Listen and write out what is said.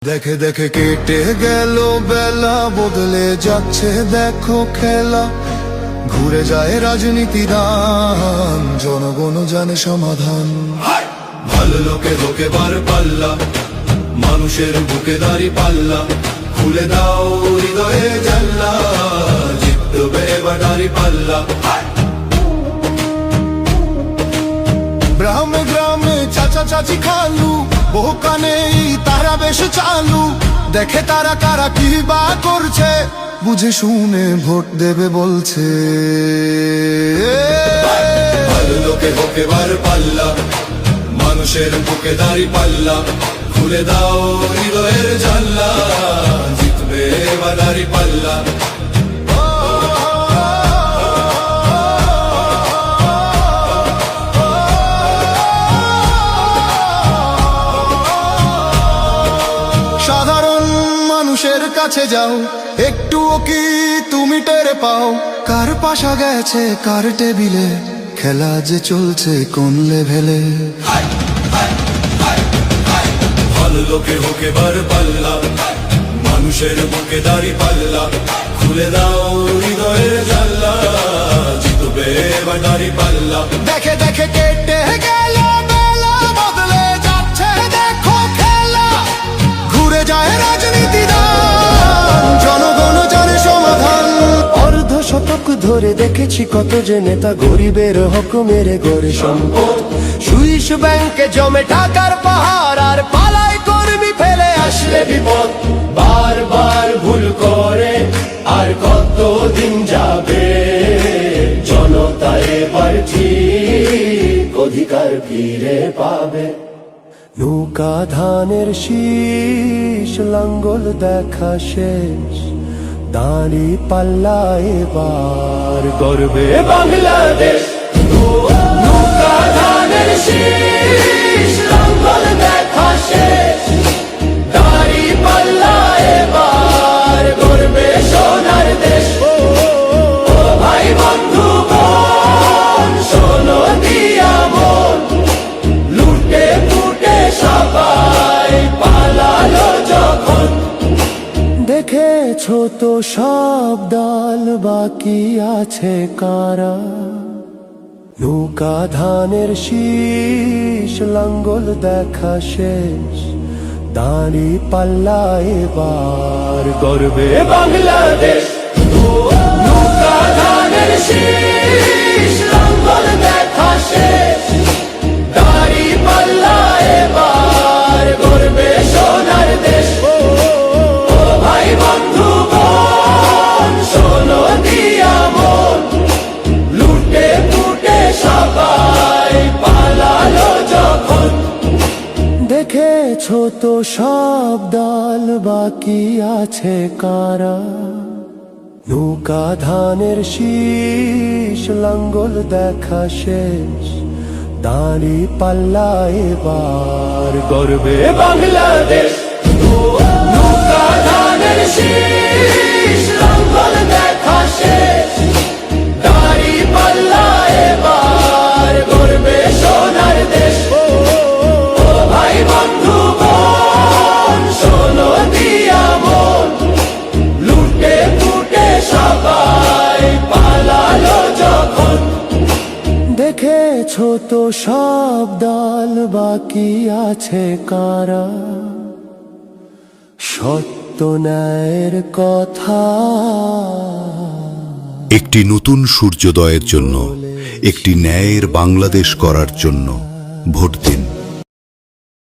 দেখে দেখে কেটে গেল বেলা, বদলে যাচ্ছে দেখো খেলা। ঘুরে যায় রাজনীতি দান, জনগণ জানে সমাধান। ভালো লোকে ধোকে বার পাল্লা, মানুষের বুকে দাঁড়ি পাল্লা। খুলে দাও হৃদয়ে জানলা, জিতবে এবার দাঁড়ি পাল্লা। গ্রামে গ্রামে চাচা চাচি খালু, বহু কানে তারা বেশ চালু। দেখে তারা কারা কি বা করছে, বুঝে শুনে ভোট দেবে বলছে। ভালো লোকে হোকে বার পাল্লা, মানুষের বুকে দাঁড়ি পাল্লা। খুলে দাও হৃদয়ের জানলা, জিতবে এবার দাঁড়ি পাল্লা। সাধারণ মানুষের কাছে যাও, একটুও কি তুমি টের পাও? কার পাশা গেছে কার টেবিলে, খেলা যে চলছে কোন লেভেলে। ভালো লোকে হোকে বার পাল্লা, মানুষের বুকে দাঁড়ি পাল্লা। খুলে দাও হৃদয়ের জানলা, জিতবে এবার দাঁড়ি পাল্লা। দেখে দেখে কেটে গেল বেলা, বদলে যাচ্ছে দেখো খেলা। ঘুরে যায় রাজনীতি দান, জনগণ জানে সমাধান। অর্ধ শতক ধরে দেখেছি কত যে নেতা গরিবের হক মেরে গড়ে সম্পদ। সুইস ব্যাংকে জমে টাকার পাহাড়, আর পালায় কর্মী ফেলে আসলে বিপদ। বারবার ভুল করে আর কতদিন যাবে, জনতা এবার ঠিক অধিকার ফিরে পাবে। নৌকা ধানের শীষ, লাঙ্গল দেখা শেষ, দাঁড়ি পাল্লা এবার গর্বে বাংলাদেশ। নৌকা ধানের শীষ, লাঙ্গল দেখা শেষ, দাঁড়ি পাল্লা এবার গর্বে সোনার দেশ। ও ভাই বন্ধু বোন, শোনো দিয়া মন, লুটে পুটে সবাই পালালো যখন। দেখেছো তো সব দল, বাকি আছে কারা? নৌকা ধানের শীষ, লাঙ্গল দেখা শেষ, দাঁড়ি পাল্লা এবার গর্বে বাংলাদেশ। নৌকা ধানের শীষ, লাঙ্গল দেখা শেষ, দাঁড়ি পাল্লা এবার গর্বে সোনার দেশ। ভাই বন্ধু বোন, শোনো দিয়া মন, লুটে পুটে সবাই পালালো যখন। দেখেছো তো সব দল, বাকি আছে কারা? নৌকা ধানের শীষ, লাঙ্গল দেখা শেষ, দাঁড়ি পাল্লা এবার গর্বে বাংলাদেশ। নৌকা ধানের শীষ, লাঙ্গল দেখা শেষ, দাঁড়ি পাল্লা এবার গর্বে সোনার দেশ। ভাই বন্ধু বোন, শোনো দিয়া মন, লুটে পুটে সবাই পালালো যখন। দেখেছো তো সব দল, বাকি আছে কারা? সত্য ন্যায়ের কথা। একটি নতুন সূর্যোদয়ের জন্য, একটি ন্যায়ের বাংলাদেশ করার জন্য ভোট দিন।